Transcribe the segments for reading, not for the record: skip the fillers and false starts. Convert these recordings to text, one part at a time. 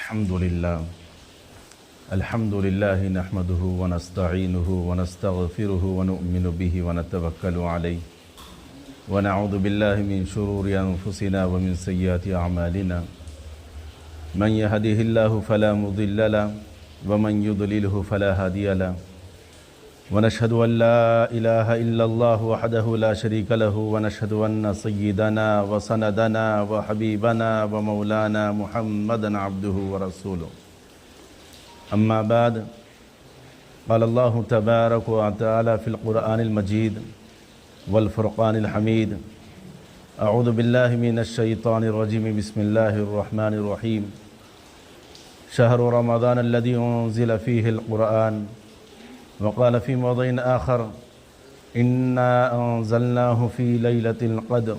الحمد لله نحمده ونستعينه ونستغفره ونؤمن به ونتوكل عليه ونعوذ بالله من شرور أنفسنا ومن سيئات أعمالنا من يهده الله فلا مضل له ومن يضلله فلا هادي له ونشهد أن لا إله إلا الله وحده لا شريك له ونشهد أن سيدنا وسندنا وحبيبنا ومولانا محمدا عبده ورسوله أما بعد قال الله تبارك وتعالى في القرآن المجيد والفرقان الحميد أعوذ بالله من الشيطان الرجيم بسم الله الرحمن الرحيم شهر رمضان الذي أنزل فيه القرآن وقال في موضع آخر إنا أنزلناه في ليلة القدر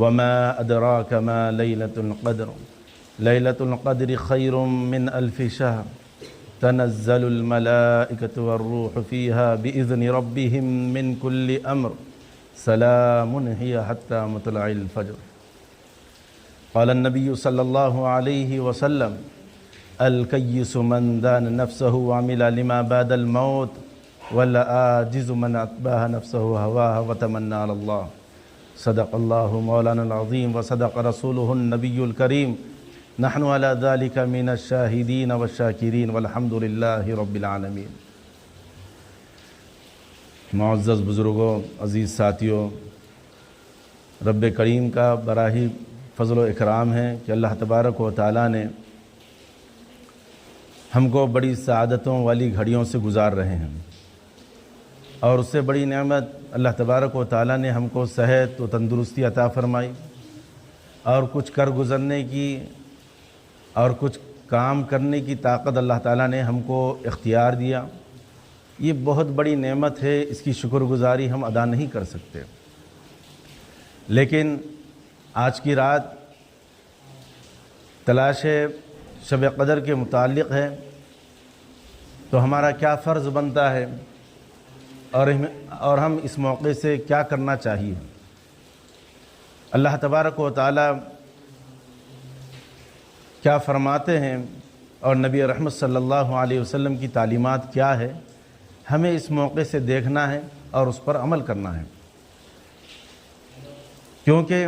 وما أدراك ما ليلة القدر ليلة القدر خير من ألف شهر تنزل الملائكة والروح فيها بإذن ربهم من كل أمر سلام هي حتى مطلع الفجر قال النبي صلى الله عليه وسلم الكيس من دان نفسه وعمل لما بعد الموت والعاجز من أتبع نفسه هواها وتمنى على الله صدق الله مولانا العظيم وصدق رسوله النبي الكريم نحن على ذلك من الشاهدين والشاكرين والحمد لله رب العالمين۔ معزز بزرگوں، عزیز ساتھیوں، رب کریم کا براہ فضل و اکرام ہے کہ اللہ تبارک و تعالیٰ نے ہم کو بڑی سعادتوں والی گھڑیوں سے گزار رہے ہیں، اور اس سے بڑی نعمت اللہ تبارک و تعالیٰ نے ہم کو صحت و تندرستی عطا فرمائی، اور کچھ کر گزرنے کی اور کچھ کام کرنے کی طاقت اللہ تعالیٰ نے ہم کو اختیار دیا۔ یہ بہت بڑی نعمت ہے، اس کی شکر گزاری ہم ادا نہیں کر سکتے۔ لیکن آج کی رات تلاش شب قدر کے متعلق ہے، تو ہمارا کیا فرض بنتا ہے اور ہم اس موقع سے کیا کرنا چاہیے۔ اللہ تبارک و تعالی کیا فرماتے ہیں اور نبی رحمت صلی اللہ علیہ وسلم کی تعلیمات کیا ہے، ہمیں اس موقع سے دیکھنا ہے اور اس پر عمل کرنا ہے، کیونکہ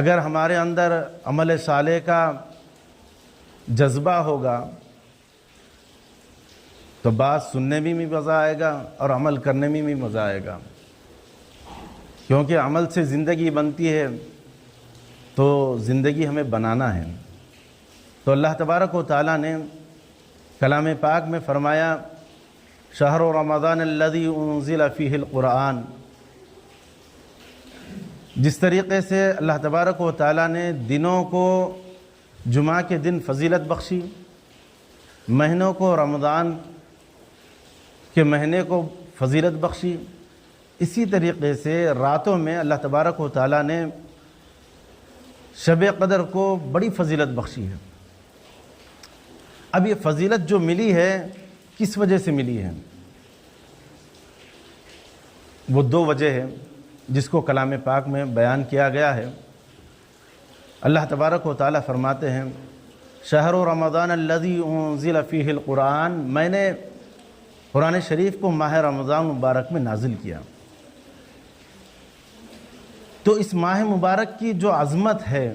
اگر ہمارے اندر عمل صالح کا جذبہ ہوگا تو بات سننے میں بھی مزہ آئے گا اور عمل کرنے میں بھی مزہ آئے گا، کیونکہ عمل سے زندگی بنتی ہے، تو زندگی ہمیں بنانا ہے۔ تو اللہ تبارک و تعالیٰ نے کلام پاک میں فرمایا شہر رمضان الذی انزل فیہ القرآن۔ جس طریقے سے اللہ تبارک و تعالیٰ نے دنوں کو جمعہ کے دن فضیلت بخشی، مہینوں کو رمضان کے مہینے کو فضیلت بخشی، اسی طریقے سے راتوں میں اللہ تبارک و تعالیٰ نے شب قدر کو بڑی فضیلت بخشی ہے۔ اب یہ فضیلت جو ملی ہے کس وجہ سے ملی ہے؟ وہ دو وجہ ہیں جس کو کلام پاک میں بیان کیا گیا ہے۔ اللہ تبارک و تعالیٰ فرماتے ہیں شہر رمضان الذی انزل فیہ القرآن، میں نے قرآن شریف کو ماہ رمضان مبارک میں نازل کیا۔ تو اس ماہ مبارک کی جو عظمت ہے،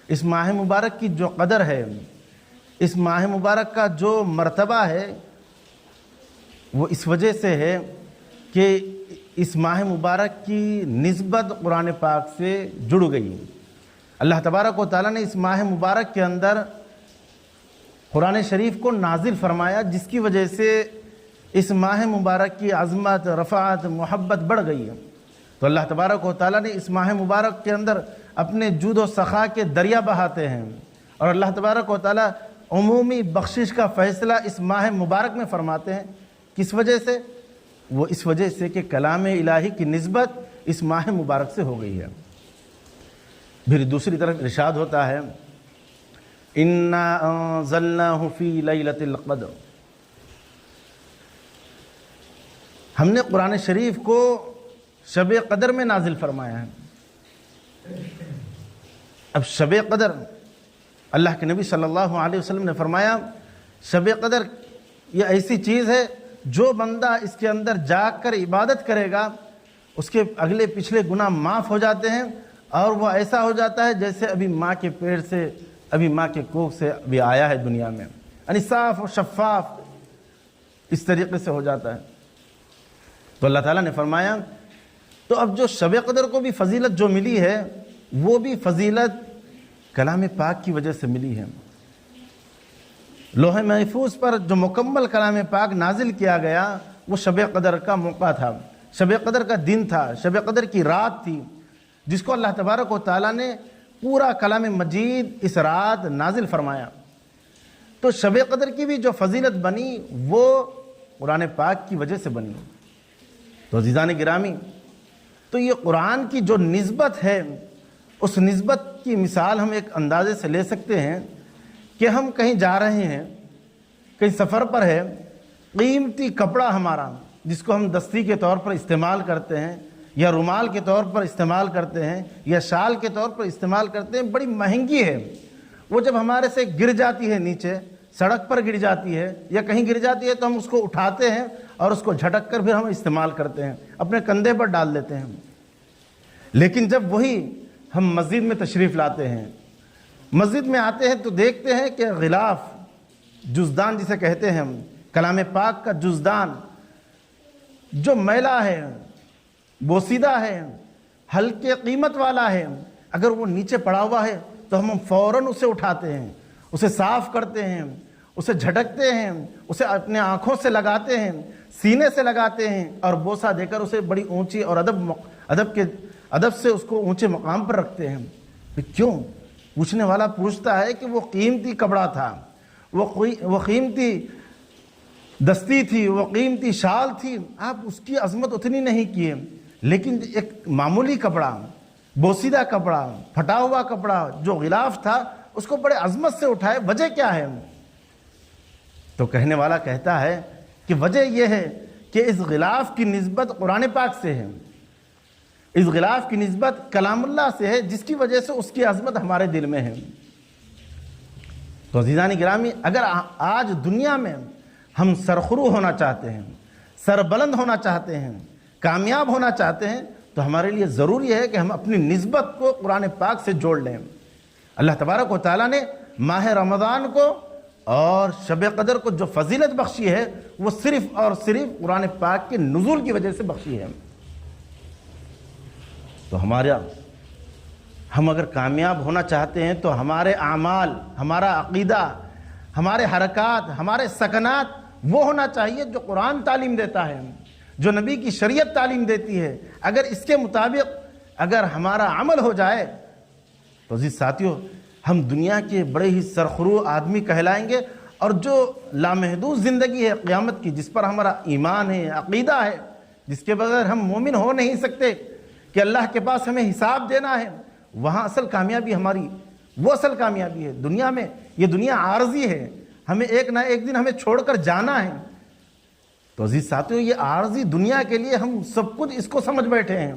اس ماہ مبارک کی جو قدر ہے، اس ماہ مبارک کا جو مرتبہ ہے، وہ اس وجہ سے ہے کہ اس ماہ مبارک کی نسبت قرآن پاک سے جڑ گئی۔ اللہ تبارک و تعالیٰ نے اس ماہ مبارک کے اندر قرآن شریف کو نازل فرمایا، جس کی وجہ سے اس ماہ مبارک کی عظمت، رفعت، محبت بڑھ گئی ہے۔ تو اللہ تبارک و تعالیٰ نے اس ماہ مبارک کے اندر اپنے جود و سخا کے دریا بہاتے ہیں، اور اللہ تبارک و تعالیٰ عمومی بخشش کا فیصلہ اس ماہ مبارک میں فرماتے ہیں۔ کس وجہ سے؟ وہ اس وجہ سے کہ کلام الہی کی نسبت اس ماہ مبارک سے ہو گئی ہے۔ پھر دوسری طرف ارشاد ہوتا ہے اِنَّا أَنزَلْنَاهُ فِي لَيْلَةِ الْقَدْرِ، ہم نے قرآن شریف کو شب قدر میں نازل فرمایا ہے۔ اب شب قدر اللہ کے نبی صلی اللہ علیہ وسلم نے فرمایا شب قدر یہ ایسی چیز ہے جو بندہ اس کے اندر جاگ کر عبادت کرے گا اس کے اگلے پچھلے گناہ معاف ہو جاتے ہیں، اور وہ ایسا ہو جاتا ہے جیسے ابھی ماں کے پیٹ سے، ابھی ماں کے کوکھ سے ابھی آیا ہے دنیا میں، یعنی صاف و شفاف اس طریقے سے ہو جاتا ہے۔ تو اللہ تعالیٰ نے فرمایا تو اب جو شب قدر کو بھی فضیلت جو ملی ہے وہ بھی فضیلت کلام پاک کی وجہ سے ملی ہے۔ لوح محفوظ پر جو مکمل کلام پاک نازل کیا گیا وہ شب قدر کا موقع تھا، شب قدر کا دن تھا، شب قدر کی رات تھی، جس کو اللہ تبارک و تعالیٰ نے پورا کلام مجید اس رات نازل فرمایا۔ تو شب قدر کی بھی جو فضیلت بنی وہ قرآن پاک کی وجہ سے بنی۔ تو عزیزان گرامی، تو یہ قرآن کی جو نسبت ہے اس نسبت کی مثال ہم ایک اندازے سے لے سکتے ہیں کہ ہم کہیں جا رہے ہیں، کہیں سفر پر ہے، قیمتی کپڑا ہمارا جس کو ہم دستی کے طور پر استعمال کرتے ہیں یا رومال کے طور پر استعمال کرتے ہیں یا شال کے طور پر استعمال کرتے ہیں، بڑی مہنگی ہے، وہ جب ہمارے سے گر جاتی ہے، نیچے سڑک پر گر جاتی ہے یا کہیں گر جاتی ہے تو ہم اس کو اٹھاتے ہیں اور اس کو جھٹک کر پھر ہم استعمال کرتے ہیں، اپنے کندھے پر ڈال دیتے ہیں۔ لیکن جب وہی ہم مسجد میں تشریف لاتے ہیں، مسجد میں آتے ہیں تو دیکھتے ہیں کہ غلاف، جزدان جسے کہتے ہیں ہم، کلام پاک کا جزدان جو میلا ہے، بوسیدہ ہے، ہلکے قیمت والا ہے، اگر وہ نیچے پڑا ہوا ہے تو ہم فوراً اسے اٹھاتے ہیں، اسے صاف کرتے ہیں، اسے جھٹکتے ہیں، اسے اپنے آنکھوں سے لگاتے ہیں، سینے سے لگاتے ہیں اور بوسہ دے کر اسے بڑی اونچی اور ادب سے اس کو اونچے مقام پر رکھتے ہیں۔ کیوں؟ پوچھنے والا پوچھتا ہے کہ وہ قیمتی کپڑا تھا، وہ قیمتی دستی تھی، وہ قیمتی شال تھی، آپ اس کی عظمت اتنی نہیں کیے، لیکن ایک معمولی کپڑا، بوسیدہ کپڑا، پھٹا ہوا کپڑا جو غلاف تھا اس کو بڑے عظمت سے اٹھائے، وجہ کیا ہے؟ تو کہنے والا کہتا ہے کہ وجہ یہ ہے کہ اس غلاف کی نسبت قرآن پاک سے ہے، اس غلاف کی نسبت کلام اللہ سے ہے، جس کی وجہ سے اس کی عظمت ہمارے دل میں ہے۔ تو عزیزان گرامی، اگر آج دنیا میں ہم سرخرو ہونا چاہتے ہیں، سربلند ہونا چاہتے ہیں، کامیاب ہونا چاہتے ہیں، تو ہمارے لیے ضروری ہے کہ ہم اپنی نسبت کو قرآن پاک سے جوڑ لیں۔ اللہ تبارک و تعالیٰ نے ماہ رمضان کو اور شب قدر کو جو فضیلت بخشی ہے وہ صرف اور صرف قرآن پاک کے نزول کی وجہ سے بخشی ہے۔ تو ہم اگر کامیاب ہونا چاہتے ہیں تو ہمارے اعمال، ہمارا عقیدہ، ہمارے حرکات، ہمارے سکنات وہ ہونا چاہیے جو قرآن تعلیم دیتا ہے، جو نبی کی شریعت تعلیم دیتی ہے۔ اگر اس کے مطابق اگر ہمارا عمل ہو جائے تو عزیز ساتھیو، ہم دنیا کے بڑے ہی سرخرو آدمی کہلائیں گے، اور جو لامحدود زندگی ہے قیامت کی، جس پر ہمارا ایمان ہے، عقیدہ ہے، جس کے بغیر ہم مومن ہو نہیں سکتے، کہ اللہ کے پاس ہمیں حساب دینا ہے، وہاں اصل کامیابی ہماری، وہ اصل کامیابی ہے۔ دنیا میں یہ دنیا عارضی ہے، ہمیں ایک نہ ایک دن ہمیں چھوڑ کر جانا ہے۔ تو عزیز ساتھیو، یہ عارضی دنیا کے لیے ہم سب کچھ اس کو سمجھ بیٹھے ہیں۔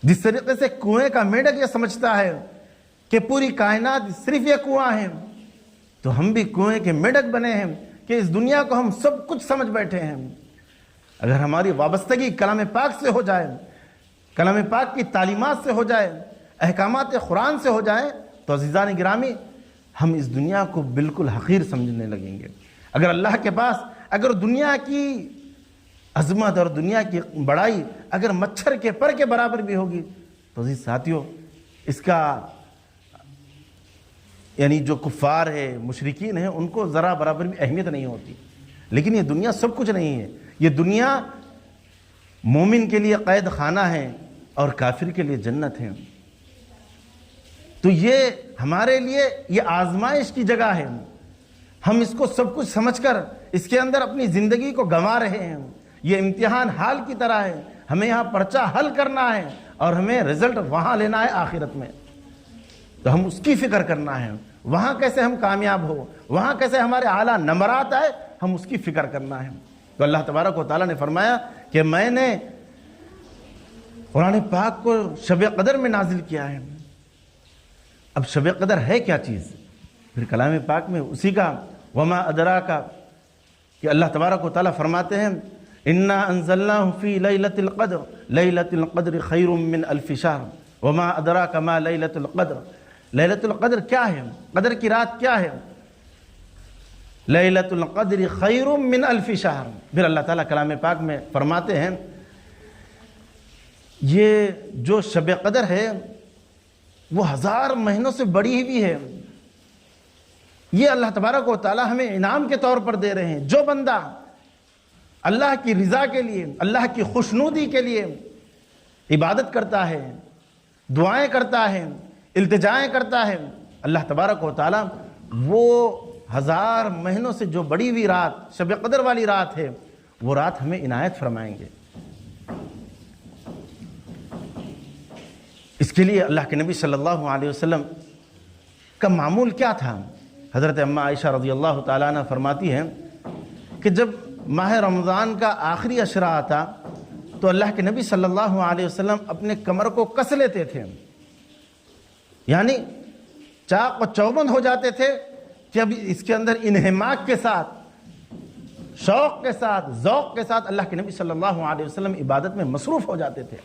جس طریقے سے کنویں کا میڈک یہ سمجھتا ہے کہ پوری کائنات صرف یہ کنواں ہے، تو ہم بھی کنویں کے میڈک بنے ہیں کہ اس دنیا کو ہم سب کچھ سمجھ بیٹھے ہیں۔ اگر ہماری وابستگی کلام پاک سے ہو جائے، کلام پاک کی تعلیمات سے ہو جائے، احکامات قرآن سے ہو جائے، تو عزیزان گرامی ہم اس دنیا کو بالکل حقیر سمجھنے لگیں گے۔ اگر اللہ کے پاس اگر دنیا کی عظمت اور دنیا کی بڑائی اگر مچھر کے پر کے برابر بھی ہوگی تو عزیز ساتھیو، اس کا یعنی جو کفار ہے، مشرکین ہیں، ان کو ذرا برابر بھی اہمیت نہیں ہوتی۔ لیکن یہ دنیا سب کچھ نہیں ہے، یہ دنیا مومن کے لیے قید خانہ ہے اور کافر کے لیے جنت ہے۔ تو یہ ہمارے لیے یہ آزمائش کی جگہ ہے، ہم اس کو سب کچھ سمجھ کر اس کے اندر اپنی زندگی کو گنوا رہے ہیں۔ یہ امتحان حال کی طرح ہے، ہمیں یہاں پرچہ حل کرنا ہے اور ہمیں رزلٹ وہاں لینا ہے آخرت میں، تو ہم اس کی فکر کرنا ہے، وہاں کیسے ہم کامیاب ہو، وہاں کیسے ہمارے اعلیٰ نمبرات آئے، ہم اس کی فکر کرنا ہے۔ تو اللہ تبارک و تعالیٰ نے فرمایا کہ میں نے قرآن پاک کو شب قدر میں نازل کیا ہے۔ اب شب قدر ہے کیا چیز؟ پھر کلام پاک میں اسی کا وما ادراکا کہ اللہ تبارک و تعالیٰ فرماتے ہیں انا انزلناہ فی لیلۃ القدر لیلۃ القدر خیر من الف شہر وما ادراک ما لیلۃ القدر. لیلۃ القدر کیا ہے؟ قدر کی رات کیا ہے؟ لیلۃ القدر خیر من الف شہر. پھر اللہ تعالیٰ کلام پاک میں فرماتے ہیں یہ جو شب قدر ہے وہ 1000 مہینوں سے بڑی ہوئی ہے. یہ اللہ تبارک و تعالیٰ ہمیں انعام کے طور پر دے رہے ہیں. جو بندہ اللہ کی رضا کے لیے، اللہ کی خوشنودی کے لیے عبادت کرتا ہے، دعائیں کرتا ہے، التجائیں کرتا ہے، اللہ تبارک و تعالیٰ وہ 1000 مہینوں سے جو بڑی ہوئی رات شب قدر والی رات ہے وہ رات ہمیں عنایت فرمائیں گے. اس کے لیے اللہ کے نبی صلی اللہ علیہ وسلم کا معمول کیا تھا؟ حضرت اماں عائشہ رضی اللہ تعالیٰ عنہ فرماتی ہیں کہ جب ماہ رمضان کا آخری عشرہ آتا تو اللہ کے نبی صلی اللہ علیہ وسلم اپنے کمر کو کس لیتے تھے، یعنی چاق و چوبند ہو جاتے تھے کہ اب اس کے اندر انہماک کے ساتھ، شوق کے ساتھ، ذوق کے ساتھ اللہ کے نبی صلی اللہ علیہ وسلم عبادت میں مصروف ہو جاتے تھے.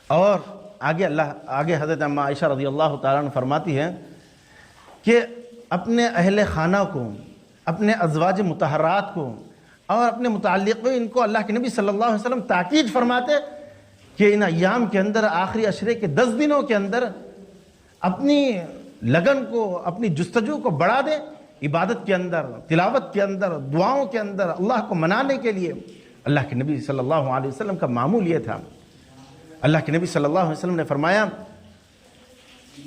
اور آگے حضرت اماں عائشہ رضی اللہ تعالیٰ عنہ فرماتی ہیں کہ اپنے اہل خانہ کو، اپنے ازواج مطہرات کو اور اپنے متعلقین کو اللہ کے نبی صلی اللہ علیہ وسلم تاکید فرماتے کہ ان ایام کے اندر، آخری عشرے کے 10 دنوں کے اندر اپنی لگن کو، اپنی جستجو کو بڑھا دیں عبادت کے اندر، تلاوت کے اندر، دعاؤں کے اندر، اللہ کو منانے کے لیے. اللہ کے نبی صلی اللہ علیہ وسلم کا معمول یہ تھا. اللہ کے نبی صلی اللہ علیہ وسلم نے فرمایا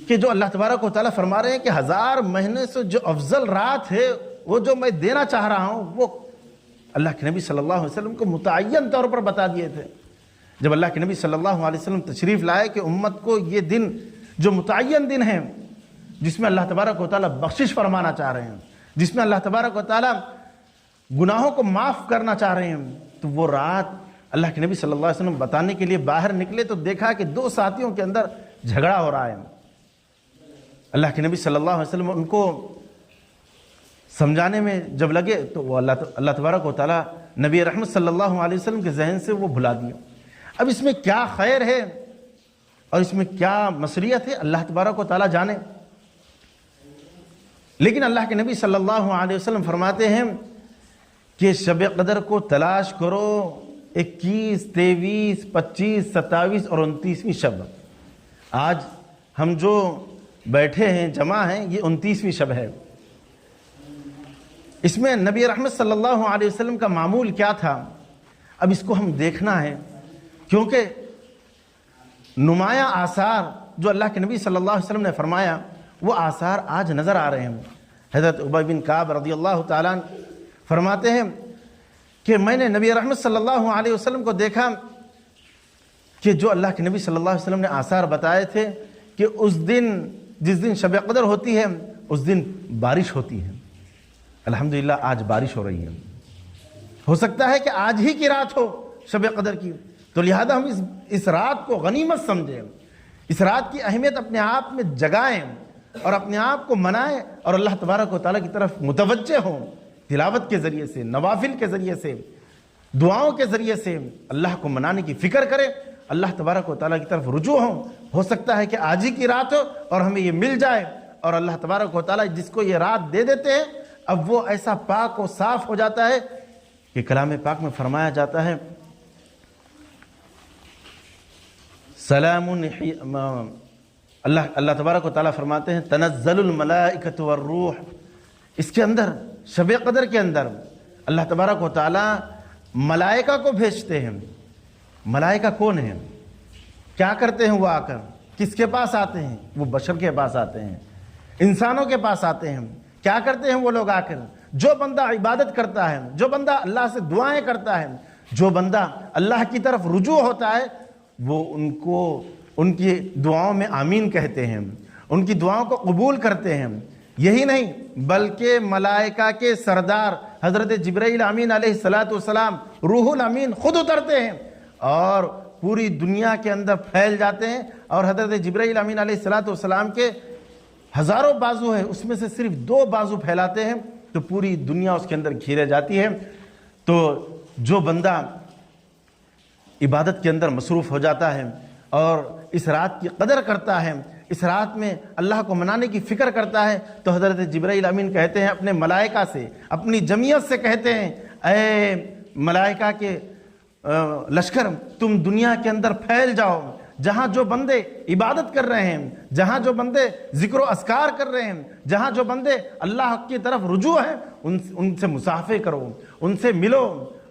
کہ جو اللہ تبارک و تعالیٰ فرما رہے ہیں کہ 1000 مہینے سے جو افضل رات ہے وہ جو میں دینا چاہ رہا ہوں وہ اللہ کے نبی صلی اللہ علیہ وسلم کو متعین طور پر بتا دیے تھے. جب اللہ کے نبی صلی اللہ علیہ وسلم تشریف لائے کہ امت کو یہ دن جو متعین دن ہیں جس میں اللہ تبارک و تعالیٰ بخشش فرمانا چاہ رہے ہیں، جس میں اللہ تبارک و تعالیٰ گناہوں کو معاف کرنا چاہ رہے ہیں، تو وہ رات اللہ کے نبی صلی اللہ علیہ وسلم بتانے کے لیے باہر نکلے تو دیکھا کہ 2 ساتھیوں کے اندر جھگڑا ہو رہا ہے. اللہ کے نبی صلی اللہ علیہ وسلم ان کو سمجھانے میں جب لگے تو وہ اللہ تبارک و تعالیٰ نبی رحمت صلی اللہ علیہ وسلم کے ذہن سے وہ بھلا دیا. اب اس میں کیا خیر ہے اور اس میں کیا مصلحت ہے اللہ تبارک و تعالیٰ جانے. لیکن اللہ کے نبی صلی اللہ علیہ وسلم فرماتے ہیں کہ شب قدر کو تلاش کرو 21، 23، 25، 27 اور 29ویں شب. آج ہم جو بیٹھے ہیں، جمع ہیں، یہ 29ویں شب ہے. اس میں نبی رحمت صلی اللہ علیہ وسلم کا معمول کیا تھا؟ اب اس کو ہم دیکھنا ہے، کیونکہ نمایاں آثار جو اللہ کے نبی صلی اللہ علیہ وسلم نے فرمایا وہ آثار آج نظر آ رہے ہیں. حضرت ابی بن کعب رضی اللہ تعالیٰ فرماتے ہیں کہ میں نے نبی رحمت صلی اللہ علیہ وسلم کو دیکھا کہ جو اللہ کے نبی صلی اللہ علیہ وسلم نے آثار بتائے تھے کہ اس دن، جس دن شب قدر ہوتی ہے، اس دن بارش ہوتی ہے. الحمدللہ آج بارش ہو رہی ہے. ہو سکتا ہے کہ آج ہی کی رات ہو شب قدر کی، تو لہذا ہم اس رات کو غنیمت سمجھیں، اس رات کی اہمیت اپنے آپ میں جگائیں اور اپنے آپ کو منائیں اور اللہ تبارک و تعالیٰ کی طرف متوجہ ہوں. تلاوت کے ذریعے سے، نوافل کے ذریعے سے، دعاؤں کے ذریعے سے اللہ کو منانے کی فکر کریں، اللہ تبارک و تعالیٰ کی طرف رجوع ہوں. ہو سکتا ہے کہ آج ہی کی رات ہو اور ہمیں یہ مل جائے، اور اللہ تبارک و تعالیٰ جس کو یہ رات دے دیتے ہیں اب وہ ایسا پاک و صاف ہو جاتا ہے کہ کلام پاک میں فرمایا جاتا ہے سلام. اللہ تبارک و تعالیٰ فرماتے ہیں تنزل الملائکۃ والروح. اس کے اندر شب قدر کے اندر اللہ تبارک و تعالیٰ ملائکہ کو بھیجتے ہیں. ملائکہ کون ہیں؟ کیا کرتے ہیں وہ آ کر؟ کس کے پاس آتے ہیں؟ وہ بشر کے پاس آتے ہیں، انسانوں کے پاس آتے ہیں. کیا کرتے ہیں وہ لوگ آ کر؟ جو بندہ عبادت کرتا ہے، جو بندہ اللہ سے دعائیں کرتا ہے، جو بندہ اللہ کی طرف رجوع ہوتا ہے، وہ ان کی دعاؤں میں آمین کہتے ہیں، ان کی دعاؤں کو قبول کرتے ہیں. یہی نہیں بلکہ ملائکہ کے سردار حضرت جبرائیل امین علیہ السلام، روح الامین خود اترتے ہیں اور پوری دنیا کے اندر پھیل جاتے ہیں، اور حضرت جبرائیل امین علیہ السلام کے ہزاروں بازو ہے، اس میں سے صرف 2 بازو پھیلاتے ہیں تو پوری دنیا اس کے اندر گھیرے جاتی ہے۔ تو جو بندہ عبادت کے اندر مصروف ہو جاتا ہے اور اس رات کی قدر کرتا ہے، اس رات میں اللہ کو منانے کی فکر کرتا ہے، تو حضرت جبرائیل امین کہتے ہیں اپنے ملائکہ سے، اپنی جمعیت سے کہتے ہیں، اے ملائکہ کے لشکر، تم دنیا کے اندر پھیل جاؤ، جہاں جو بندے عبادت کر رہے ہیں، جہاں جو بندے ذکر و اذکار کر رہے ہیں، جہاں جو بندے اللہ کی طرف رجوع ہیں، ان سے مصافحے کرو، ان سے ملو،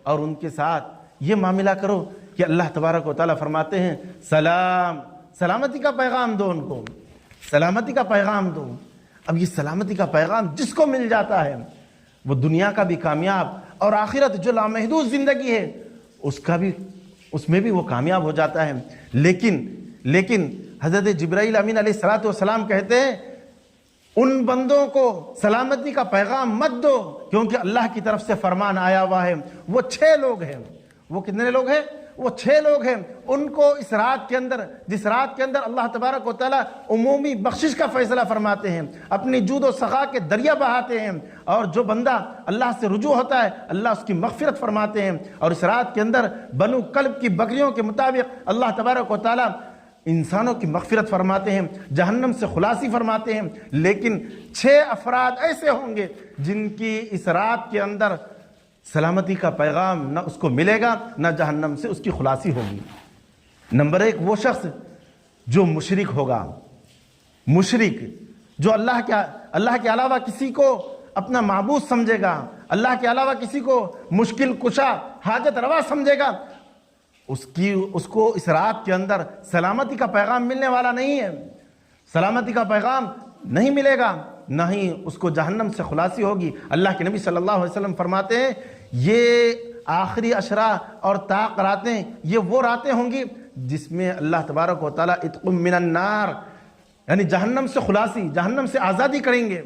اور ان کے ساتھ یہ معاملہ کرو کہ اللہ تبارک و تعالیٰ فرماتے ہیں سلام، سلامتی کا پیغام دو، ان کو سلامتی کا پیغام دو۔ اب یہ سلامتی کا پیغام جس کو مل جاتا ہے وہ دنیا کا بھی کامیاب، اور آخرت جو لامحدود زندگی ہے اس میں بھی وہ کامیاب ہو جاتا ہے۔ لیکن حضرت جبرائیل امین علیہ الصلوۃ والسلام کہتے ہیں ان بندوں کو سلامتی کا پیغام مت دو، کیونکہ اللہ کی طرف سے فرمان آیا ہوا ہے، وہ 6 لوگ ہیں۔ وہ کتنے لوگ ہیں؟ وہ 6 لوگ ہیں۔ ان کو اس رات کے اندر، جس رات کے اندر اللہ تبارک و تعالیٰ عمومی بخشش کا فیصلہ فرماتے ہیں، اپنی جود و سخا کے دریا بہاتے ہیں، اور جو بندہ اللہ سے رجوع ہوتا ہے اللہ اس کی مغفرت فرماتے ہیں، اور اس رات کے اندر بنو کلب کی بکریوں کے مطابق اللہ تبارک و تعالیٰ انسانوں کی مغفرت فرماتے ہیں، جہنم سے خلاصی فرماتے ہیں۔ لیکن 6 افراد ایسے ہوں گے جن کی اس رات کے اندر سلامتی کا پیغام نہ اس کو ملے گا، نہ جہنم سے اس کی خلاصی ہوگی۔ نمبر 1 وہ شخص جو مشرک ہوگا، مشرک جو اللہ کے علاوہ کسی کو اپنا معبود سمجھے گا، اللہ کے علاوہ کسی کو مشکل کشا، حاجت روا سمجھے گا، اس کو اس رات کے اندر سلامتی کا پیغام ملنے والا نہیں ہے، سلامتی کا پیغام نہیں ملے گا، نہ ہی اس کو جہنم سے خلاصی ہوگی۔ اللہ کے نبی صلی اللہ علیہ وسلم فرماتے ہیں یہ آخری عشرہ اور طاق راتیں یہ وہ راتیں ہوں گی جس میں اللہ تبارک و تعالیٰ اتق من النار، یعنی جہنم سے خلاصی، جہنم سے آزادی کریں گے۔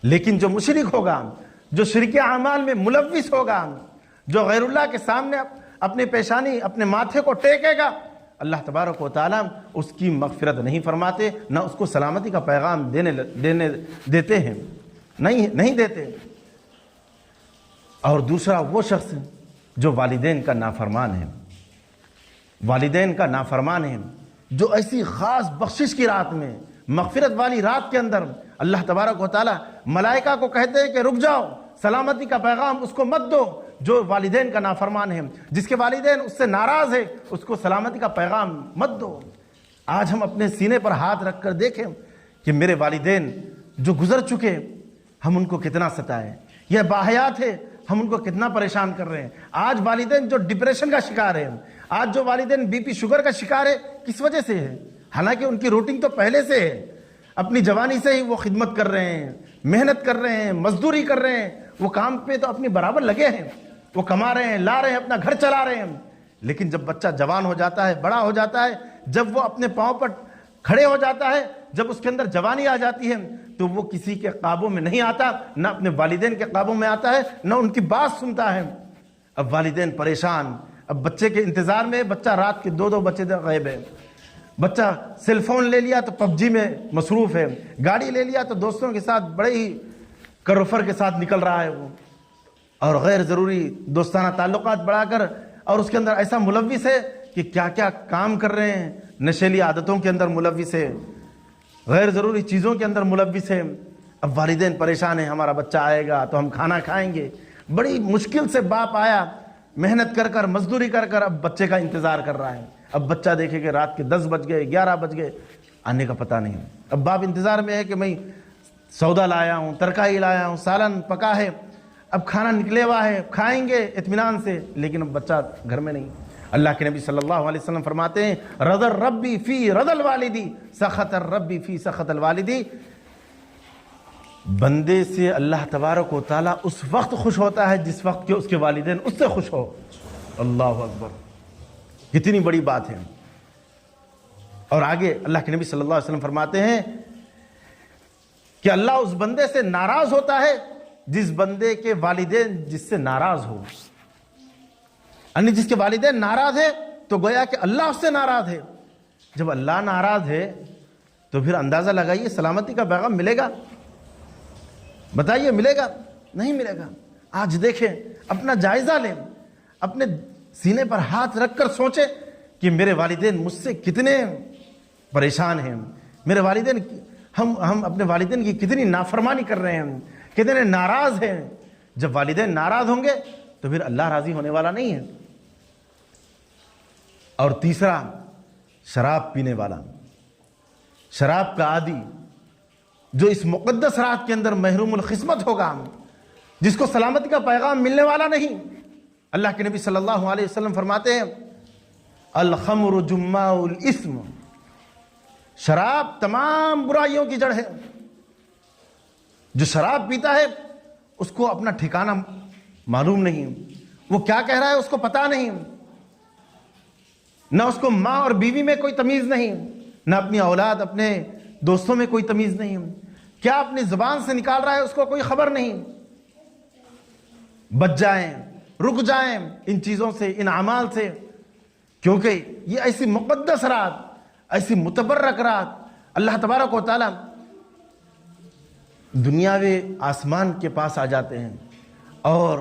لیکن جو مشرک ہوگا، جو شرک اعمال میں ملوث ہوگا، جو غیر اللہ کے سامنے اپنی پیشانی، اپنے ماتھے کو ٹیکے گا، اللہ تبارک و تعالیٰ اس کی مغفرت نہیں فرماتے، نہ اس کو سلامتی کا پیغام دیتے ہیں، نہیں دیتے۔ اور دوسرا وہ شخص جو والدین کا نافرمان ہے، والدین کا نافرمان ہے، جو ایسی خاص بخشش کی رات میں، مغفرت والی رات کے اندر اللہ تبارک و تعالیٰ ملائکہ کو کہتے ہیں کہ رک جاؤ، سلامتی کا پیغام اس کو مت دو، جو والدین کا نافرمان ہے، جس کے والدین اس سے ناراض ہے، اس کو سلامتی کا پیغام مت دو۔ آج ہم اپنے سینے پر ہاتھ رکھ کر دیکھیں کہ میرے والدین جو گزر چکے ہم ان کو کتنا ستائیں، یہ باحیات ہے ہم ان کو کتنا پریشان کر رہے ہیں۔ آج والدین جو ڈپریشن کا شکار ہے، آج جو والدین بی پی شوگر کا شکار ہے، کس وجہ سے ہے؟ حالانکہ ان کی روٹین تو پہلے سے ہے، اپنی جوانی سے ہی وہ خدمت کر رہے ہیں، محنت کر رہے ہیں، مزدوری کر رہے ہیں، وہ کام پہ تو اپنی برابر لگے ہیں، وہ کما رہے ہیں، لا رہے ہیں، اپنا گھر چلا رہے ہیں۔ لیکن جب بچہ جوان ہو جاتا ہے، بڑا ہو جاتا ہے، جب وہ اپنے پاؤں پر کھڑے ہو جاتا ہے، جب اس کے اندر جوانی آ جاتی ہے، تو وہ کسی کے قابو میں نہیں آتا، نہ اپنے والدین کے قابو میں آتا ہے، نہ ان کی بات سنتا ہے۔ اب والدین پریشان، اب بچے کے انتظار میں، بچہ رات کے 2 بجے تک غائب ہے، بچہ سیل فون لے لیا تو PUBG میں مصروف ہے، گاڑی لے لیا تو دوستوں کے ساتھ بڑے ہی کروفر کے ساتھ نکل رہا ہے وہ، اور غیر ضروری دوستانہ تعلقات بڑھا کر، اور اس کے اندر ایسا ملوث ہے کہ کیا کیا کام کر رہے ہیں، نشیلی عادتوں کے اندر ملوث ہے، غیر ضروری چیزوں کے اندر ملوث ہے۔ اب والدین پریشان ہیں، ہمارا بچہ آئے گا تو ہم کھانا کھائیں گے۔ بڑی مشکل سے باپ آیا، محنت کر کر، مزدوری کر کر، اب بچے کا انتظار کر رہا ہے۔ اب بچہ دیکھے کہ رات کے 10 بج گئے، 11 بج گئے، آنے کا پتہ نہیں۔ اب باپ انتظار میں ہے کہ میں سودا لایا ہوں، ترکاری لایا ہوں، سالن پکا ہے، اب کھانا نکلے ہوا ہے، کھائیں گے اطمینان سے، لیکن اب بچہ گھر میں نہیں۔ اللہ کے نبی صلی اللہ علیہ وسلم فرماتے ہیں رضا الربی فی رضا الوالدی سخط الربی فی سخط الوالدی، بندے سے اللہ تبارک و تعالیٰ اس وقت خوش ہوتا ہے جس وقت کہ اس کے والدین اس سے خوش ہو۔ اللہ اکبر، کتنی بڑی بات ہے۔ اور آگے اللہ کے نبی صلی اللہ علیہ وسلم فرماتے ہیں کہ اللہ اس بندے سے ناراض ہوتا ہے جس بندے کے والدین جس سے ناراض ہو، یعنی جس کے والدین ناراض ہے تو گویا کہ اللہ اس سے ناراض ہے۔ جب اللہ ناراض ہے تو پھر اندازہ لگائیے سلامتی کا پیغام ملے گا؟ بتائیے ملے گا؟ نہیں ملے گا۔ آج دیکھیں، اپنا جائزہ لیں، اپنے سینے پر ہاتھ رکھ کر سوچیں کہ میرے والدین مجھ سے کتنے پریشان ہیں، میرے والدین، ہم اپنے والدین کی کتنی نافرمانی کر رہے ہیں، کتنے ناراض ہیں۔ جب والدین ناراض ہوں گے تو پھر اللہ راضی ہونے والا نہیں ہے۔ اور تیسرا، شراب پینے والا، شراب کا عادی، جو اس مقدس رات کے اندر محروم القسمت ہوگا، جس کو سلامتی کا پیغام ملنے والا نہیں۔ اللہ کے نبی صلی اللہ علیہ وسلم فرماتے ہیں الخمر جماع الاسم، شراب تمام برائیوں کی جڑ ہے۔ جو شراب پیتا ہے اس کو اپنا ٹھکانہ معلوم نہیں، وہ کیا کہہ رہا ہے اس کو پتا نہیں، نہ اس کو ماں اور بیوی میں کوئی تمیز نہیں، نہ اپنی اولاد، اپنے دوستوں میں کوئی تمیز نہیں، کیا اپنی زبان سے نکال رہا ہے اس کو کوئی خبر نہیں۔ بچ جائیں، رک جائیں ان چیزوں سے، ان اعمال سے، کیونکہ یہ ایسی مقدس رات، ایسی متبرک رات، اللہ تبارک و تعالی دنیاوی آسمان کے پاس آ جاتے ہیں اور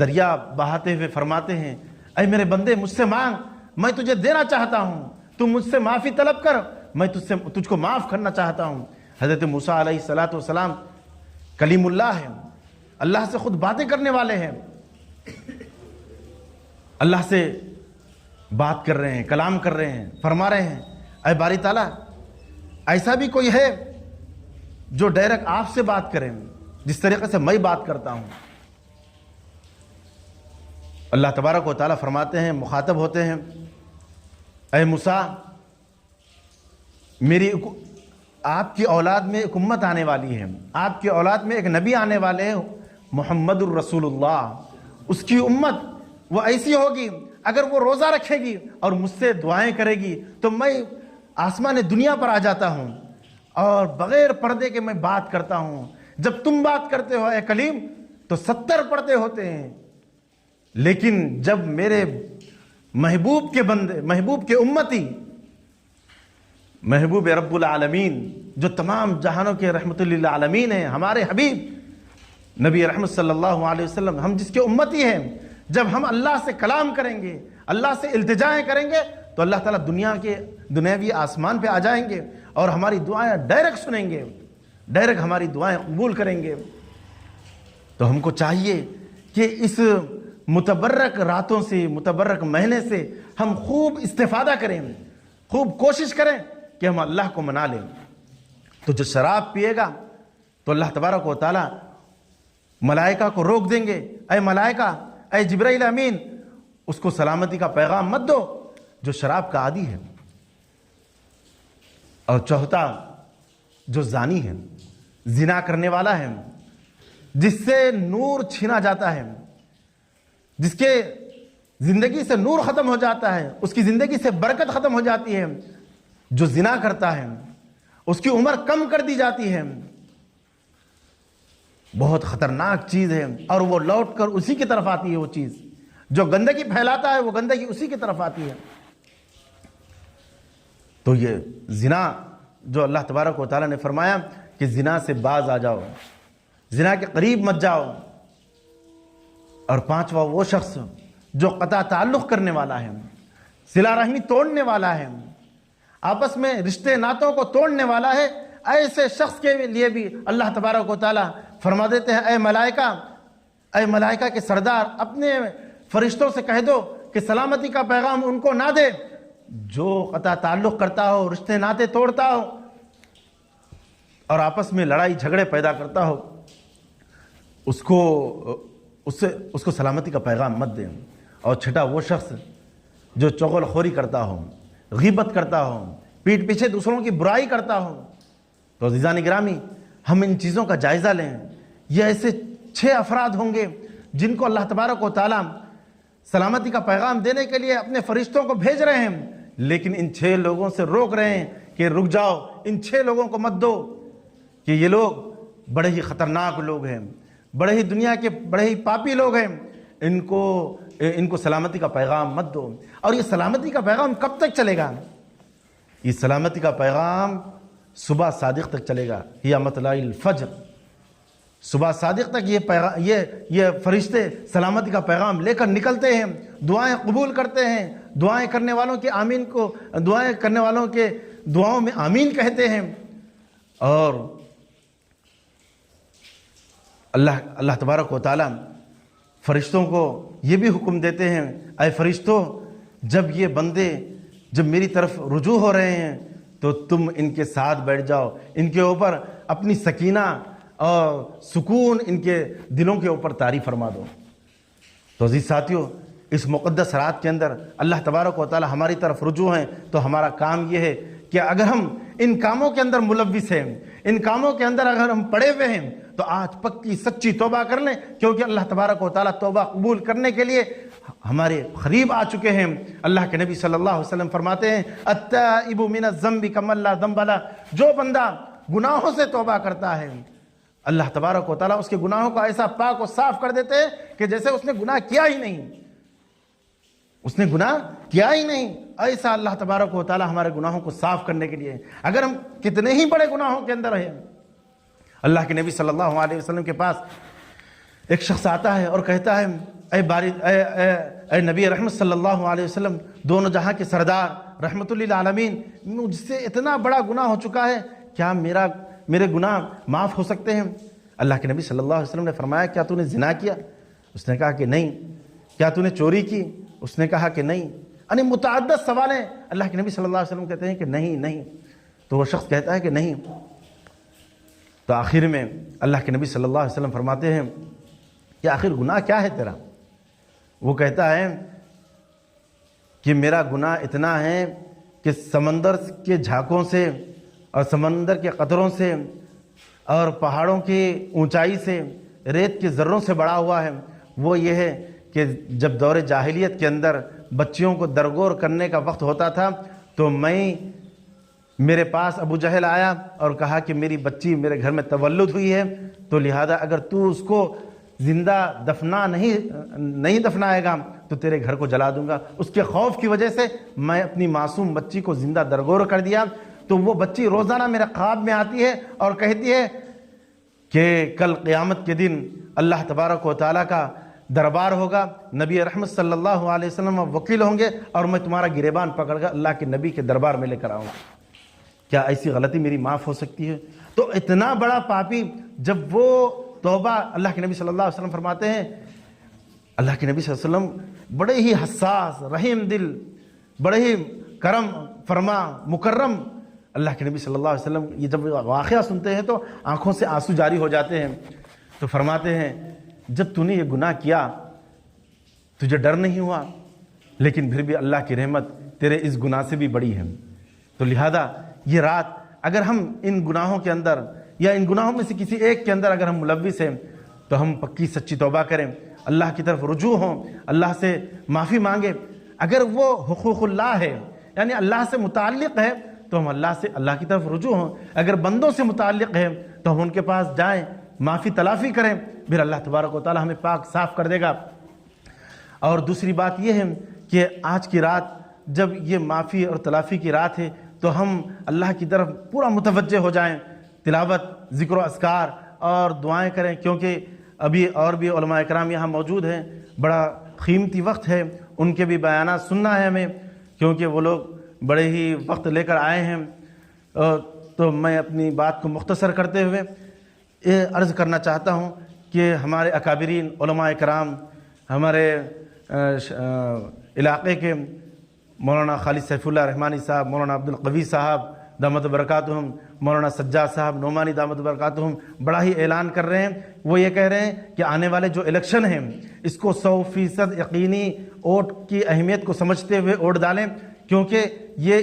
دریا بہاتے ہوئے فرماتے ہیں اے میرے بندے مجھ سے مانگ، میں تجھے دینا چاہتا ہوں، تو مجھ سے معافی طلب کر، میں تجھ کو معاف کرنا چاہتا ہوں۔ حضرت موسیٰ علیہ السلام کلیم اللہ ہیں، اللہ سے خود باتیں کرنے والے ہیں، اللہ سے بات کر رہے ہیں، کلام کر رہے ہیں، فرما رہے ہیں اے باری تعالیٰ ایسا بھی کوئی ہے جو ڈائریکٹ آپ سے بات کریں جس طریقے سے میں بات کرتا ہوں۔ اللہ تبارک و تعالیٰ فرماتے ہیں، مخاطب ہوتے ہیں اے موسیٰ آپ کی اولاد میں ایک امت آنے والی ہے، آپ کی اولاد میں ایک نبی آنے والے ہیں محمد الرسول اللہ، اس کی امت وہ ایسی ہوگی اگر وہ روزہ رکھے گی اور مجھ سے دعائیں کرے گی تو میں آسمان دنیا پر آ جاتا ہوں اور بغیر پردے کے میں بات کرتا ہوں۔ جب تم بات کرتے ہو اے کلیم تو 70 پردے ہوتے ہیں، لیکن جب میرے محبوب کے بندے، محبوب کے امتی، محبوب رب العالمین جو تمام جہانوں کے رحمت للعالمین ہیں، ہمارے حبیب نبی رحمت صلی اللہ علیہ وسلم، ہم جس کے امتی ہیں، جب ہم اللہ سے کلام کریں گے، اللہ سے التجائیں کریں گے تو اللہ تعالیٰ دنیاوی آسمان پہ آ جائیں گے اور ہماری دعائیں ڈائریکٹ سنیں گے، ڈائریکٹ ہماری دعائیں قبول کریں گے۔ تو ہم کو چاہیے کہ اس متبرک راتوں سے، متبرک مہینے سے ہم خوب استفادہ کریں، خوب کوشش کریں کہ ہم اللہ کو منا لیں۔ تو جو شراب پیے گا تو اللہ تبارک و تعالیٰ ملائکہ کو روک دیں گے، اے ملائکہ، اے جبرائیل امین، اس کو سلامتی کا پیغام مت دو جو شراب کا عادی ہے۔ اور چوتھا، جو زانی ہے، زنا کرنے والا ہے، جس سے نور چھینا جاتا ہے، جس کے زندگی سے نور ختم ہو جاتا ہے، اس کی زندگی سے برکت ختم ہو جاتی ہے، جو زنا کرتا ہے اس کی عمر کم کر دی جاتی ہے، بہت خطرناک چیز ہے، اور وہ لوٹ کر اسی کی طرف آتی ہے۔ وہ چیز جو گندگی پھیلاتا ہے وہ گندگی اسی کی طرف آتی ہے۔ تو یہ زنا جو اللہ تبارک و تعالیٰ نے فرمایا کہ زنا سے باز آ جاؤ، زنا کے قریب مت جاؤ۔ اور پانچواں وہ شخص جو قطع تعلق کرنے والا ہے، صلہ رحمی توڑنے والا ہے، آپس میں رشتے ناتوں کو توڑنے والا ہے، ایسے شخص کے لیے بھی اللہ تبارک و تعالیٰ فرما دیتے ہیں اے ملائکہ کے سردار، اپنے فرشتوں سے کہہ دو کہ سلامتی کا پیغام ان کو نہ دے جو قطع تعلق کرتا ہو، رشتے ناتے توڑتا ہو اور آپس میں لڑائی جھگڑے پیدا کرتا ہو، اس کو سلامتی کا پیغام مت دیں۔ اور چھٹا وہ شخص جو چغل خوری کرتا ہو، غیبت کرتا ہو، پیٹھ پیچھے دوسروں کی برائی کرتا ہو۔ تو عزیزان گرامی، ہم ان چیزوں کا جائزہ لیں۔ یہ ایسے 6 افراد ہوں گے جن کو اللہ تبارک و تعالیٰ سلامتی کا پیغام دینے کے لیے اپنے فرشتوں کو بھیج رہے ہیں، لیکن ان 6 لوگوں سے روک رہے ہیں کہ رک جاؤ، ان 6 لوگوں کو مت دو، کہ یہ لوگ بڑے ہی خطرناک لوگ ہیں، بڑے ہی دنیا کے بڑے ہی پاپی لوگ ہیں، ان کو سلامتی کا پیغام مت دو۔ اور یہ سلامتی کا پیغام کب تک چلے گا؟ یہ سلامتی کا پیغام صبح صادق تک چلے گا، یا مطلع الفجر، صبح صادق تک یہ فرشتے سلامتی کا پیغام لے کر نکلتے ہیں، دعائیں قبول کرتے ہیں، دعائیں کرنے والوں کے دعاؤں میں آمین کہتے ہیں۔ اور اللہ تبارک و تعالی فرشتوں کو یہ بھی حکم دیتے ہیں، اے فرشتوں، جب میری طرف رجوع ہو رہے ہیں تو تم ان کے ساتھ بیٹھ جاؤ، ان کے اوپر اپنی سکینہ اور سکون ان کے دلوں کے اوپر طاری فرما دو۔ تو عزیز ساتھیوں، اس مقدس رات کے اندر اللہ تبارک و تعالی ہماری طرف رجوع ہیں، تو ہمارا کام یہ ہے کہ اگر ہم ان کاموں کے اندر ملوث ہیں، ان کاموں کے اندر اگر ہم پڑے ہوئے ہیں، تو آج پکی سچی توبہ کر لیں، کیونکہ اللہ تبارک و تعالیٰ توبہ قبول کرنے کے لیے ہمارے قریب آ چکے ہیں۔ اللہ کے نبی صلی اللہ علیہ وسلم فرماتے ہیں، التائب من الذنب کمن لا ذنب لہ، جو بندہ گناہوں سے توبہ کرتا ہے، اللہ تبارک و تعالیٰ اس کے گناہوں کو ایسا پاک و صاف کر دیتے ہیں کہ جیسے اس نے گناہ کیا ہی نہیں، ایسا اللہ تبارک و تعالیٰ ہمارے گناہوں کو صاف کرنے کے لیے، اگر ہم کتنے ہی بڑے گناہوں کے اندر ہیں۔ اللہ کے نبی صلی اللہ علیہ وسلم کے پاس ایک شخص آتا ہے اور کہتا ہے، اے نبی رحمت صلی اللہ علیہ وسلم، دونوں جہاں کے سردار رحمت للعالمین، مجھ سے اتنا بڑا گناہ ہو چکا ہے، کیا میرے گناہ معاف ہو سکتے ہیں؟ اللہ کے نبی صلی اللہ علیہ وسلم نے فرمایا، کیا تو نے زنا کیا؟ اس نے کہا کہ نہیں۔ کیا تو نے چوری کی؟ اس نے کہا کہ نہیں۔ یعنی متعدد سوالیں، اللہ کے نبی صلی اللہ علیہ وسلم کہتے ہیں کہ نہیں۔ تو وہ شخص کہتا ہے کہ نہیں۔ تو آخر میں اللہ کے نبی صلی اللہ علیہ وسلم فرماتے ہیں کہ آخر گناہ کیا ہے تیرا؟ وہ کہتا ہے کہ میرا گناہ اتنا ہے کہ سمندر کے جھاگوں سے اور سمندر کے قطروں سے اور پہاڑوں کی اونچائی سے، ریت کے ذروں سے بڑا ہوا ہے۔ وہ یہ ہے کہ جب دور جاہلیت کے اندر بچیوں کو درگور کرنے کا وقت ہوتا تھا، تو میرے پاس ابو جہل آیا اور کہا کہ میری بچی میرے گھر میں تولد ہوئی ہے، تو لہذا اگر تو اس کو زندہ نہیں دفنائے گا تو تیرے گھر کو جلا دوں گا۔ اس کے خوف کی وجہ سے میں اپنی معصوم بچی کو زندہ درگور کر دیا۔ تو وہ بچی روزانہ میرے خواب میں آتی ہے اور کہتی ہے کہ کل قیامت کے دن اللہ تبارک و تعالیٰ کا دربار ہوگا، نبی رحمت صلی اللہ علیہ وسلم وکیل ہوں گے، اور میں تمہارا گریبان پکڑ کر اللہ کے نبی کے دربار میں لے کر آؤں گا۔ کیا ایسی غلطی میری معاف ہو سکتی ہے؟ تو اتنا بڑا پاپی جب وہ توبہ، اللہ کے نبی صلی اللہ علیہ وسلم فرماتے ہیں، اللہ کے نبی صلی اللہ علیہ وسلم بڑے ہی حساس، رحیم دل، بڑے ہی کرم فرما، مکرم، اللہ کے نبی صلی اللہ علیہ وسلم یہ جب واقعہ سنتے ہیں تو آنکھوں سے آنسو جاری ہو جاتے ہیں۔ تو فرماتے ہیں، جب تو نے یہ گناہ کیا تجھے ڈر نہیں ہوا، لیکن پھر بھی اللہ کی رحمت تیرے اس گناہ سے بھی بڑی ہے۔ تو لہذا یہ رات اگر ہم ان گناہوں کے اندر یا ان گناہوں میں سے کسی ایک کے اندر اگر ہم ملوث ہیں، تو ہم پکی سچی توبہ کریں، اللہ کی طرف رجوع ہوں، اللہ سے معافی مانگیں۔ اگر وہ حقوق اللہ ہے، یعنی اللہ سے متعلق ہے، تو ہم اللہ کی طرف رجوع ہوں۔ اگر بندوں سے متعلق ہے تو ہم ان کے پاس جائیں، معافی تلافی کریں، پھر اللہ تبارک و تعالی ہمیں پاک صاف کر دے گا۔ اور دوسری بات یہ ہے کہ آج کی رات جب یہ معافی اور تلافی کی رات ہے، تو ہم اللہ کی طرف پورا متوجہ ہو جائیں، تلاوت، ذکر و اذکار اور دعائیں کریں، کیونکہ ابھی اور بھی علماء اکرام یہاں موجود ہیں، بڑا قیمتی وقت ہے، ان کے بھی بیانات سننا ہے ہمیں، کیونکہ وہ لوگ بڑے ہی وقت لے کر آئے ہیں۔ تو میں اپنی بات کو مختصر کرتے ہوئے یہ عرض کرنا چاہتا ہوں کہ ہمارے اکابرین علماء کرام، ہمارے علاقے کے مولانا خالد سیف اللہ رحمانی صاحب، مولانا عبد القوی صاحب دامت برکاتہم، مولانا سجاد صاحب نعمانی دامت برکاتہم بڑا ہی اعلان کر رہے ہیں۔ وہ یہ کہہ رہے ہیں کہ آنے والے جو الیکشن ہیں، اس کو 100% یقینی ووٹ کی اہمیت کو سمجھتے ہوئے ووٹ ڈالیں، کیونکہ یہ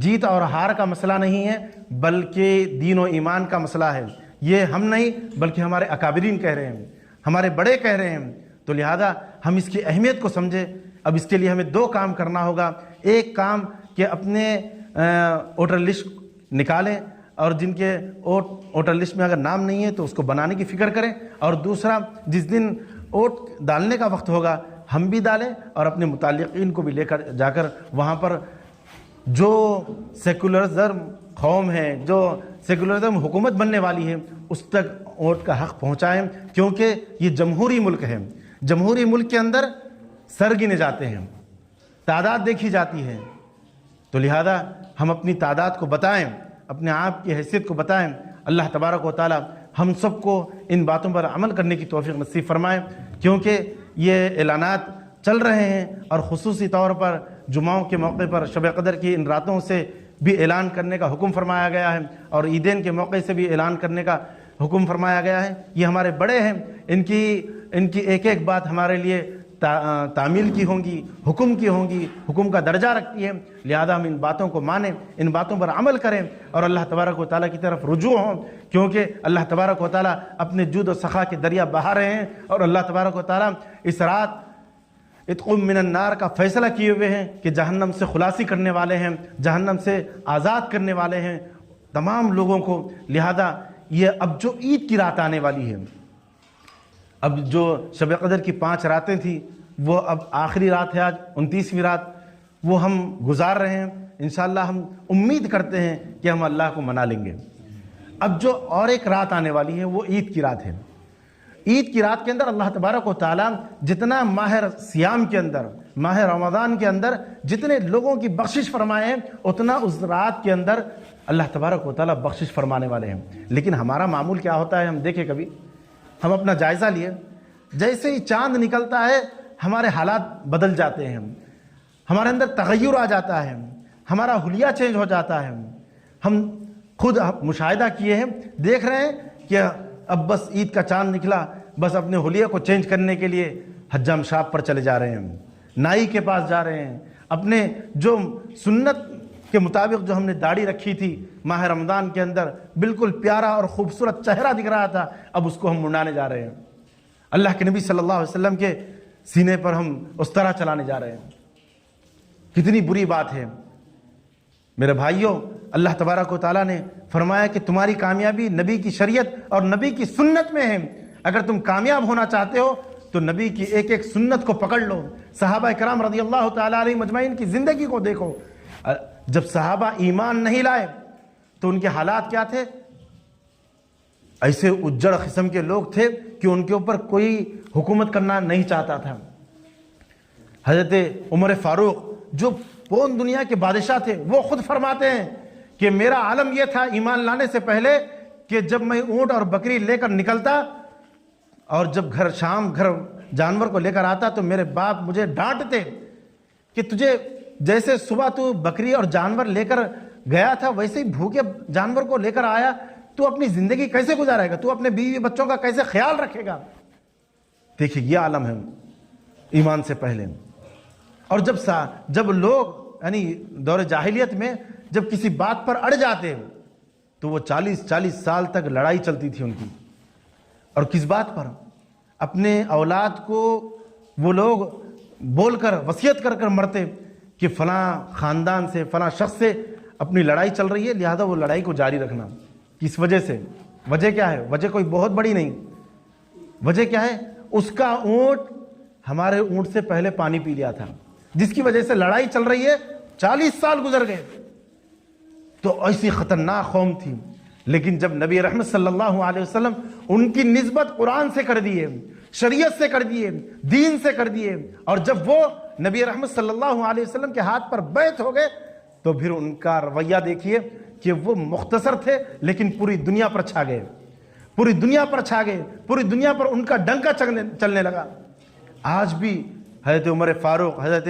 جیت اور ہار کا مسئلہ نہیں ہے، بلکہ دین و ایمان کا مسئلہ ہے۔ یہ ہم نہیں بلکہ ہمارے اکابرین کہہ رہے ہیں، ہمارے بڑے کہہ رہے ہیں، تو لہذا ہم اس کی اہمیت کو سمجھیں۔ اب اس کے لیے ہمیں 2 کام کرنا ہوگا۔ ایک کام کہ اپنے ووٹر لسٹ نکالیں، اور جن کے ووٹر لسٹ میں اگر نام نہیں ہے تو اس کو بنانے کی فکر کریں، اور دوسرا جس دن ووٹ ڈالنے کا وقت ہوگا ہم بھی ڈالیں اور اپنے متعلقین کو بھی لے کر جا کر وہاں پر جو سیکولرزم قوم ہے جو سیکولرزم حکومت بننے والی ہے اس تک ووٹ کا حق پہنچائیں، کیونکہ یہ جمہوری ملک ہے۔ جمہوری ملک کے اندر سر گنے جاتے ہیں، تعداد دیکھی جاتی ہے، تو لہذا ہم اپنی تعداد کو بتائیں، اپنے آپ کی حیثیت کو بتائیں۔ اللہ تبارک و تعالی ہم سب کو ان باتوں پر عمل کرنے کی توفیق نصیب فرمائے، کیونکہ یہ اعلانات چل رہے ہیں اور خصوصی طور پر جمعوں کے موقع پر شب قدر کی ان راتوں سے بھی اعلان کرنے کا حکم فرمایا گیا ہے، اور عیدین کے موقع سے بھی اعلان کرنے کا حکم فرمایا گیا ہے۔ یہ ہمارے بڑے ہیں، ان کی ایک ایک بات ہمارے لیے تعمیل کی ہوں گی، حکم کی ہوں گی، حکم کا درجہ رکھتی ہے، لہذا ہم ان باتوں کو مانیں، ان باتوں پر عمل کریں اور اللہ تبارک و تعالیٰ کی طرف رجوع ہوں، کیونکہ اللہ تبارک و تعالیٰ اپنے جود و سخا کے دریا بہا رہے ہیں، اور اللہ تبارک و تعالیٰ اس رات اتقوا من النار کا فیصلہ کیے ہوئے ہیں کہ جہنم سے خلاصی کرنے والے ہیں، جہنم سے آزاد کرنے والے ہیں تمام لوگوں کو۔ لہذا یہ اب جو عید کی رات آنے والی ہے، اب جو شب قدر کی 5 راتیں تھیں وہ اب آخری رات ہے، آج 29ویں رات وہ ہم گزار رہے ہیں، انشاءاللہ ہم امید کرتے ہیں کہ ہم اللہ کو منا لیں گے۔ اب جو اور ایک رات آنے والی ہے وہ عید کی رات ہے۔ عید کی رات کے اندر اللہ تبارک و تعالیٰ جتنا ماہ سیام کے اندر، ماہ رمضان کے اندر جتنے لوگوں کی بخشش فرمائے ہیں، اتنا اس رات کے اندر اللہ تبارک و تعالیٰ بخشش فرمانے والے ہیں۔ لیکن ہمارا معمول کیا ہوتا ہے، ہم دیکھیں کبھی، ہم اپنا جائزہ لیے، جیسے ہی چاند نکلتا ہے ہمارے حالات بدل جاتے ہیں، ہمارے اندر تغیر آ جاتا ہے، ہمارا حلیہ چینج ہو جاتا ہے۔ ہم خود مشاہدہ کیے ہیں، دیکھ رہے ہیں کہ اب بس عید کا چاند نکلا، بس اپنے حلیہ کو چینج کرنے کے لیے حجام شاپ پر چلے جا رہے ہیں، نائی کے پاس جا رہے ہیں، اپنے جو سنت کے مطابق جو ہم نے داڑھی رکھی تھی ماہ رمضان کے اندر، بالکل پیارا اور خوبصورت چہرہ دکھ رہا تھا، اب اس کو ہم منڈانے جا رہے ہیں۔ اللہ کے نبی صلی اللہ علیہ وسلم کے سینے پر ہم اس طرح چلانے جا رہے ہیں۔ کتنی بری بات ہے میرے بھائیوں۔ اللہ تبارک و تعالیٰ نے فرمایا کہ تمہاری کامیابی نبی کی شریعت اور نبی کی سنت میں ہے، اگر تم کامیاب ہونا چاہتے ہو تو نبی کی ایک ایک سنت کو پکڑ لو۔ صحابہ کرام رضی اللہ تعالیٰ علیہ مجمعین کی زندگی کو دیکھو، جب صحابہ ایمان نہیں لائے تو ان کے حالات کیا تھے؟ ایسے اجڑ قسم کے لوگ تھے کہ ان کے اوپر کوئی حکومت کرنا نہیں چاہتا تھا۔ حضرت عمر فاروق جو پون دنیا کے بادشاہ تھے، وہ خود فرماتے ہیں کہ میرا عالم یہ تھا ایمان لانے سے پہلے کہ جب میں اونٹ اور بکری لے کر نکلتا اور جب گھر جانور کو لے کر آتا تو میرے باپ مجھے ڈانٹتے کہ تجھے جیسے صبح تو بکری اور جانور لے کر گیا تھا ویسے ہی بھوکے جانور کو لے کر آیا، تو اپنی زندگی کیسے گزارے گا، تو اپنے بیوی بچوں کا کیسے خیال رکھے گا۔ دیکھیے یہ عالم ہے ایمان سے پہلے۔ اور جب لوگ یعنی دور جاہلیت میں جب کسی بات پر اڑ جاتے تو وہ 40 سال تک لڑائی چلتی تھی ان کی، اور کس بات پر؟ اپنے اولاد کو وہ لوگ بول کر وصیت کر مرتے کہ فلاں خاندان سے فلاں شخص سے اپنی لڑائی چل رہی ہے، لہذا وہ لڑائی کو جاری رکھنا۔ کس وجہ سے؟ وجہ کیا ہے؟ وجہ کوئی بہت بڑی نہیں، وجہ کیا ہے؟ اس کا اونٹ ہمارے اونٹ سے پہلے پانی پی لیا تھا، جس کی وجہ سے لڑائی چل رہی ہے، 40 سال گزر گئے۔ تو ایسی خطرناک قوم تھی، لیکن جب نبی رحمت صلی اللہ علیہ وسلم ان کی نسبت قرآن سے کر دیے، شریعت سے کر دیے، دین سے کر دیے، اور جب وہ نبی رحمت صلی اللہ علیہ وسلم کے ہاتھ پر بیعت ہو گئے تو پھر ان کا رویہ دیکھیے کہ وہ مختصر تھے لیکن پوری دنیا پر چھا گئے، پوری دنیا پر چھا گئے، پوری دنیا پر ان کا ڈنکا چلنے لگا۔ آج بھی حضرت عمر فاروق، حضرت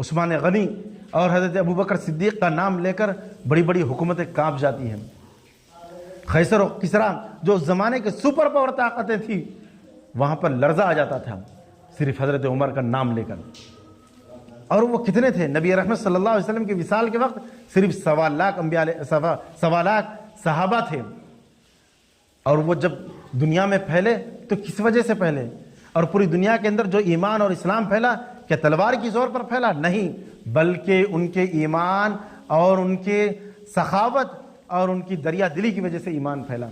عثمان غنی اور حضرت ابوبکر صدیق کا نام لے کر بڑی بڑی حکومتیں کانپ جاتی ہیں۔ قیصر و کسریٰ جو اس زمانے کے سپر پاور طاقتیں تھیں، وہاں پر لرزہ آ جاتا تھا صرف حضرت عمر کا نام لے کر۔ اور وہ کتنے تھے؟ نبی رحمت صلی اللہ علیہ وسلم کے وصال کے وقت صرف 1.25 لاکھ صحابہ تھے، اور وہ جب دنیا میں پھیلے تو کس وجہ سے پھیلے؟ اور پوری دنیا کے اندر جو ایمان اور اسلام پھیلا، کیا تلوار کی زور پر پھیلا؟ نہیں، بلکہ ان کے ایمان اور ان کے سخاوت اور ان کی دریا دلی کی وجہ سے ایمان پھیلا۔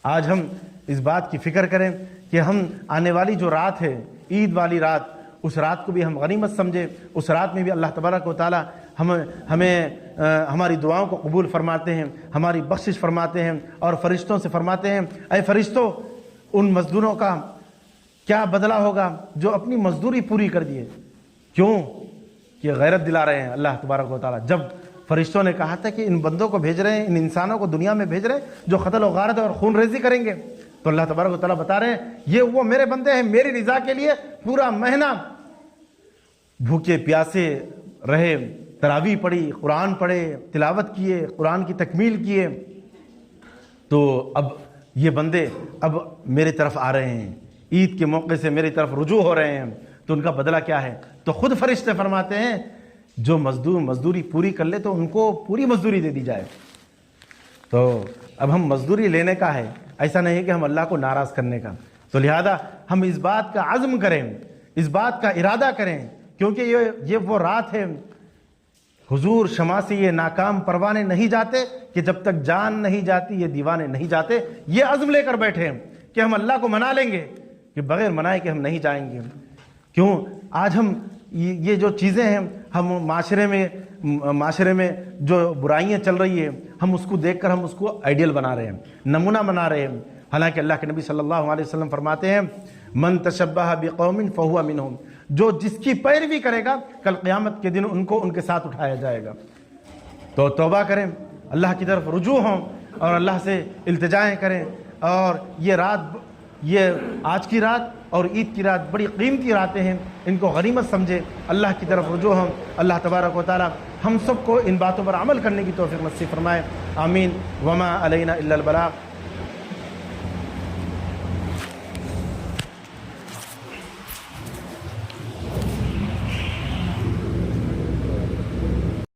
آج ہم اس بات کی فکر کریں کہ ہم آنے والی جو رات ہے، عید والی رات، اس رات کو بھی ہم غنیمت سمجھے، اس رات میں بھی اللہ تبارک و تعالی ہمیں ہماری دعاؤں کو قبول فرماتے ہیں، ہماری بخشش فرماتے ہیں، اور فرشتوں سے فرماتے ہیں اے فرشتوں ان مزدوروں کا کیا بدلہ ہوگا جو اپنی مزدوری پوری کر دیے. کیوں کہ غیرت دلا رہے ہیں اللہ تبارک و تعالیٰ. جب فرشتوں نے کہا تھا کہ ان بندوں کو بھیج رہے ہیں، ان انسانوں کو دنیا میں بھیج رہے ہیں جو قتل و غارت اور خون ریزی کریں گے، تو اللہ تبارک و تعالیٰ بتا رہے ہیں یہ وہ میرے بندے ہیں، میری رضا کے لیے پورا مہینہ بھوکے پیاسے رہے، تراویح پڑھی، قرآن پڑھے، تلاوت کیے، قرآن کی تکمیل کیے. تو اب یہ بندے اب میرے طرف آ رہے ہیں، عید کے موقع سے میری طرف رجوع ہو رہے ہیں، تو ان کا بدلہ کیا ہے؟ تو خود فرشتے فرماتے ہیں جو مزدوری پوری کر لے تو ان کو پوری مزدوری دے دی جائے. تو اب ہم مزدوری لینے کا ہے، ایسا نہیں کہ ہم اللہ کو ناراض کرنے کا. تو لہذا ہم اس بات کا عزم کریں، اس بات کا ارادہ کریں، کیونکہ یہ وہ رات ہے حضور شمع سے یہ ناکام پروانے نہیں جاتے کہ جب تک جان نہیں جاتی یہ دیوانے نہیں جاتے. یہ عزم لے کر بیٹھے ہیں کہ ہم اللہ کو منا لیں گے، کہ بغیر منائے کہ ہم نہیں جائیں گے. کیوں آج ہم یہ جو چیزیں ہیں ہم معاشرے میں جو برائیاں چل رہی ہیں ہم اس کو دیکھ کر ہم اس کو آئیڈیل بنا رہے ہیں، نمونہ بنا رہے ہیں. حالانکہ اللہ کے نبی صلی اللہ علیہ وسلم فرماتے ہیں من تشبہ بقوم فہو منہم، جو جس کی پیروی کرے گا کل قیامت کے دن ان کو ان کے ساتھ اٹھایا جائے گا. تو توبہ کریں، اللہ کی طرف رجوع ہوں اور اللہ سے التجائیں کریں. اور یہ رات، یہ آج کی رات اور عید کی رات بڑی قیمتی راتیں ہیں، ان کو غنیمت سمجھے، اللہ کی طرف رجوع ہوں. اللہ تبارک و تعالی ہم سب کو ان باتوں پر عمل کرنے کی توفیق نصیب فرمائے. آمین. وما علینا الا البلاغ.